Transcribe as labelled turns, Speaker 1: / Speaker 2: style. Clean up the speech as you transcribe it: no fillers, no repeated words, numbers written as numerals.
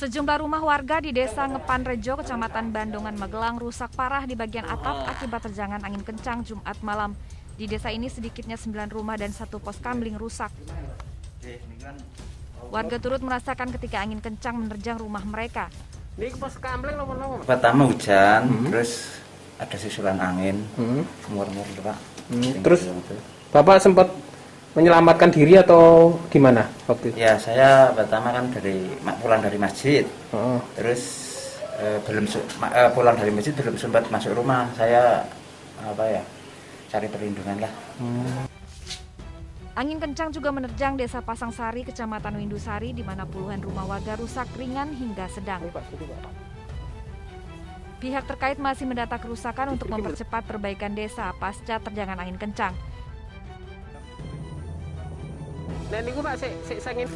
Speaker 1: Sejumlah rumah warga di Desa Ngepan Rejo, Kecamatan Bandongan, Magelang rusak parah di bagian atap akibat terjangan angin kencang Jumat malam. Di desa ini sedikitnya 9 rumah dan 1 pos kamling rusak. Warga turut merasakan ketika angin kencang menerjang rumah mereka.
Speaker 2: Pertama hujan, terus ada susulan angin, Pak.
Speaker 3: Terus Bapak sempat menyelamatkan diri atau gimana waktu itu?
Speaker 2: Ya, saya pertama kan pulang dari masjid, terus pulang dari masjid belum sempat masuk rumah. Saya cari perlindungan lah.
Speaker 1: Angin kencang juga menerjang Desa Pasangsari, Kecamatan Windusari, di mana puluhan rumah warga rusak ringan hingga sedang. Pihak terkait masih mendata kerusakan untuk mempercepat perbaikan desa pasca terjangan angin kencang.
Speaker 3: Nah, ini Pak, saya ingin